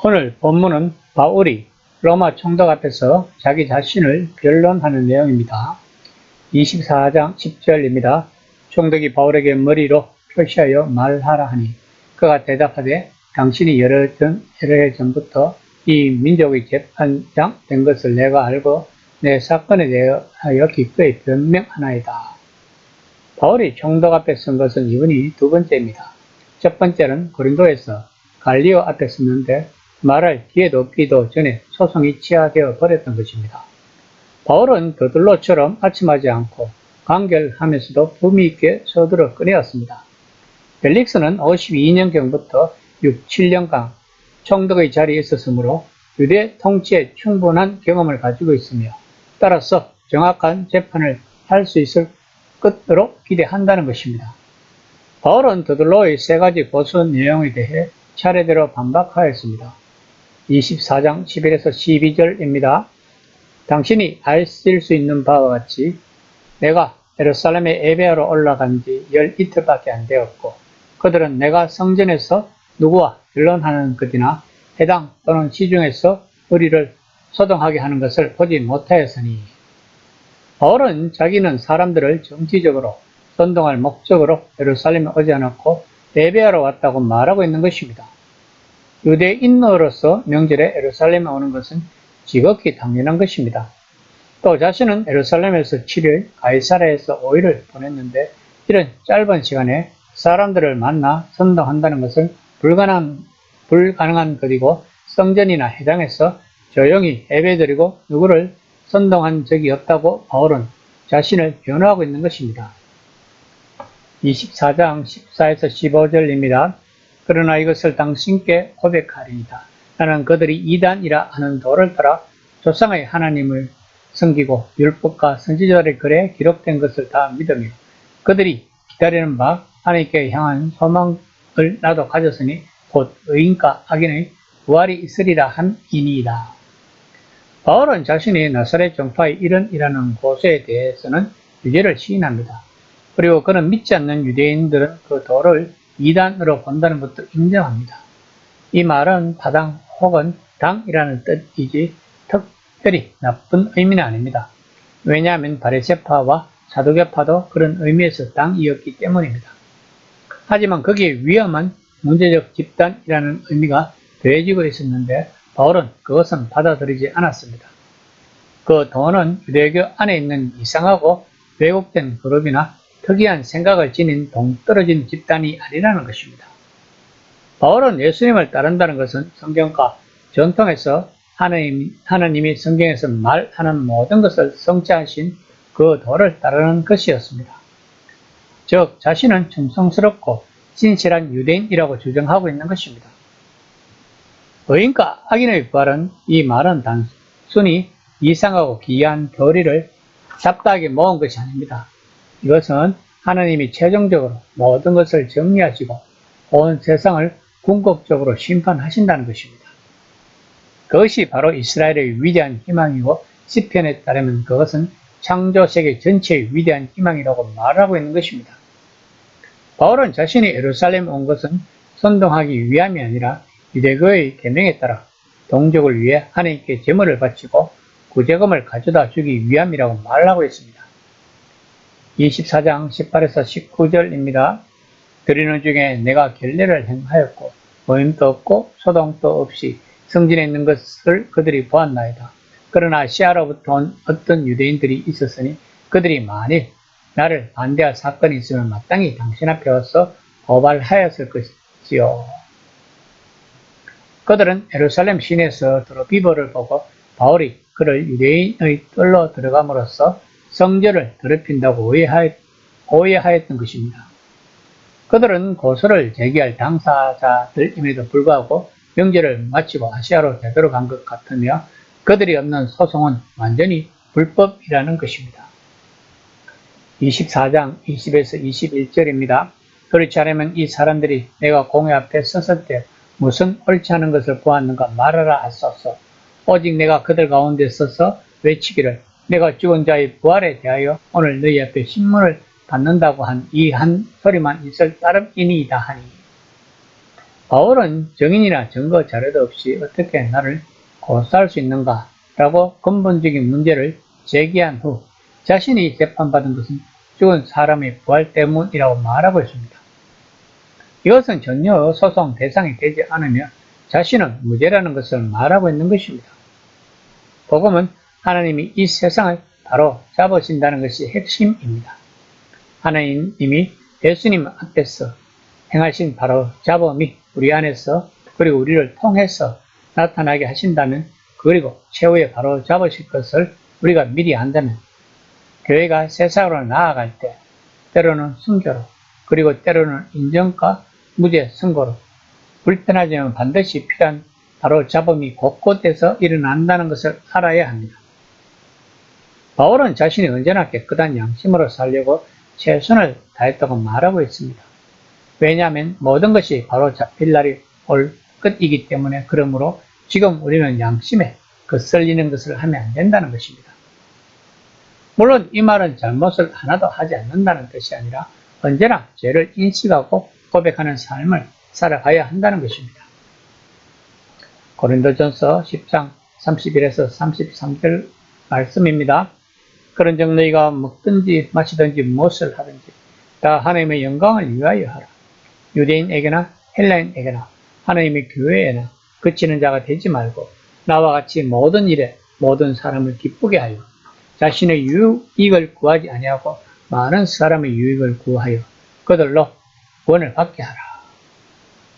오늘 본문은 바울이 로마 총독 앞에서 자기 자신을 변론하는 내용입니다. 24장 10절입니다. 총독이 바울에게 머리로 표시하여 말하라 하니 그가 대답하되 당신이 여러 해 전부터 이 민족의 재판장 된 것을 내가 알고 내 사건에 대하여 기꺼이 변명하나이다. 바울이 총독 앞에 선 것은 이번이 두 번째입니다. 첫 번째는 고린도에서 갈리오 앞에 섰는데 말할 기회도 없기도 전에 소송이 취하되어 버렸던 것입니다. 바울은 더들로처럼 아침하지 않고 간결하면서도 품위 있게 서두르 꺼내었습니다. 벨릭스는 52년경부터 6, 7년간 총독의 자리에 있었으므로 유대 통치에 충분한 경험을 가지고 있으며 따라서 정확한 재판을 할 수 있을 것으로 기대한다는 것입니다. 바울은 더들로의 세 가지 고소 내용에 대해 차례대로 반박하였습니다. 24장 11에서 12절입니다. 당신이 아실 수 있는 바와 같이 내가 예루살렘에 예배하러 올라간 지 열 이틀밖에 안 되었고 그들은 내가 성전에서 누구와 변론하는 것이나 회당 또는 시중에서 우리를 소동하게 하는 것을 보지 못하였으니 바울은 자기는 사람들을 정치적으로 선동할 목적으로 예루살렘에 오지 않았고 예배하러 왔다고 말하고 있는 것입니다. 유대인으로서 명절에 예루살렘에 오는 것은 지극히 당연한 것입니다. 또 자신은 예루살렘에서 7일, 가이사랴에서 5일을 보냈는데 이런 짧은 시간에 사람들을 만나 선동한다는 것은 불가능한 것이고 성전이나 회당에서 조용히 예배드리고 누구를 선동한 적이 없다고 바울은 자신을 변호하고 있는 것입니다. 24장 14에서 15절입니다. 그러나 이것을 당신께 고백하리이다. 나는 그들이 이단이라 하는 도를 따라 조상의 하나님을 섬기고 율법과 선지자들의 글에 기록된 것을 다 믿으며 그들이 기다리는 바 하나님께 향한 소망을 나도 가졌으니 곧 의인과 악인의 부활이 있으리라 함이니이다. 바울은 자신이 나사렛 종파의 일원이라는 고소에 대해서는 유죄를 시인합니다. 그리고 그는 믿지 않는 유대인들은 그 도를 이단으로 본다는 것도 인정합니다. 이 말은 파당 혹은 당이라는 뜻이지 특별히 나쁜 의미는 아닙니다. 왜냐하면 바리새파와 사두개파도 그런 의미에서 당이었기 때문입니다. 하지만 거기에 위험한 문제적 집단이라는 의미가 더해지고 있었는데 바울은 그것은 받아들이지 않았습니다. 그 도는 유대교 안에 있는 이상하고 왜곡된 그룹이나 특이한 생각을 지닌 동떨어진 집단이 아니라는 것입니다. 바울은 예수님을 따른다는 것은 성경과 전통에서 하나님이 성경에서 말하는 모든 것을 성취하신 그 도를 따르는 것이었습니다. 즉 자신은 충성스럽고 진실한 유대인이라고 주장하고 있는 것입니다. 의인과 악인의 부활은 이 말은 단순히 이상하고 기이한 교리를 잡다하게 모은 것이 아닙니다. 이것은 하나님이 최종적으로 모든 것을 정리하시고 온 세상을 궁극적으로 심판하신다는 것입니다. 그것이 바로 이스라엘의 위대한 희망이고 시편에 따르면 그것은 창조세계 전체의 위대한 희망이라고 말하고 있는 것입니다. 바울은 자신이 예루살렘에 온 것은 선동하기 위함이 아니라 유대교의 계명에 따라 동족을 위해 하나님께 제물을 바치고 구제금을 가져다 주기 위함이라고 말하고 있습니다. 24장 18에서 19절입니다. 드리는 중에 내가 결례를 행하였고 모임도 없고 소동도 없이 성전에 있는 것을 그들이 보았나이다. 그러나 아시아로부터 온 어떤 유대인들이 있었으니 그들이 만일 나를 반대할 사건이 있으면 마땅히 당신 앞에 와서 고발하였을 것이요. 그들은 예루살렘 시내에서 드로비버를 보고 바울이 그를 유대인의 뜰로 들어감으로써 성전을 더럽힌다고 오해하였던 것입니다. 그들은 고소를 제기할 당사자들임에도 불구하고 명절을 마치고 아시아로 되돌아간 것 같으며 그들이 없는 소송은 완전히 불법이라는 것입니다. 24장 20에서 21절입니다. 그렇지 않으면 이 사람들이 내가 공회 앞에 섰을 때 무슨 옳지 않은 것을 보았는가 말하라 하소서. 오직 내가 그들 가운데 서서 외치기를 내가 죽은 자의 부활에 대하여 오늘 너희 앞에 신문을 받는다고 한 이 한 소리만 있을 따름이니이다 하니. 바울은 증인이나 증거 자료도 없이 어떻게 나를 고소할 수 있는가 라고 근본적인 문제를 제기한 후 자신이 재판받은 것은 죽은 사람의 부활 때문이라고 말하고 있습니다. 이것은 전혀 소송 대상이 되지 않으며 자신은 무죄라는 것을 말하고 있는 것입니다. 복음은 하나님이 이 세상을 바로 잡으신다는 것이 핵심입니다. 하나님이 예수님 앞에서 행하신 바로 잡음이 우리 안에서 그리고 우리를 통해서 나타나게 하신다면 그리고 최후에 바로 잡으실 것을 우리가 미리 안다면 교회가 세상으로 나아갈 때 때로는 순교로 그리고 때로는 인정과 무죄 선고로 불편하지만 반드시 필요한 바로 잡음이 곳곳에서 일어난다는 것을 알아야 합니다. 바울은 자신이 언제나 깨끗한 양심으로 살려고 최선을 다했다고 말하고 있습니다. 왜냐하면 모든 것이 바로 잡힐 날이 올 끝이기 때문에 그러므로 지금 우리는 양심에 거슬리는 것을 하면 안 된다는 것입니다. 물론 이 말은 잘못을 하나도 하지 않는다는 뜻이 아니라 언제나 죄를 인식하고 고백하는 삶을 살아가야 한다는 것입니다. 고린도전서 10장 31에서 33절 말씀입니다. 그런즉 너희가 먹든지 마시든지 무엇을 하든지 다 하나님의 영광을 위하여 하라. 유대인에게나 헬라인에게나 하나님의 교회에나 그치는 자가 되지 말고 나와 같이 모든 일에 모든 사람을 기쁘게 하여 자신의 유익을 구하지 아니하고 많은 사람의 유익을 구하여 그들로 구원을 받게 하라.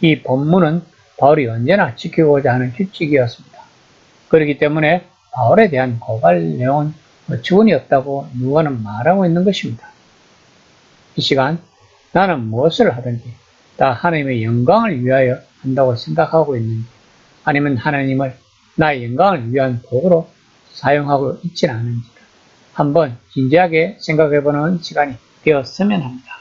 이 본문은 바울이 언제나 지키고자 하는 규칙이었습니다. 그렇기 때문에 바울에 대한 고발 내용은 어처구니 없다고 누가는 말하고 있는 것입니다. 이 시간 나는 무엇을 하든지 다 하나님의 영광을 위하여 한다고 생각하고 있는지 아니면 하나님을 나의 영광을 위한 도구로 사용하고 있지는 않은지 한번 진지하게 생각해보는 시간이 되었으면 합니다.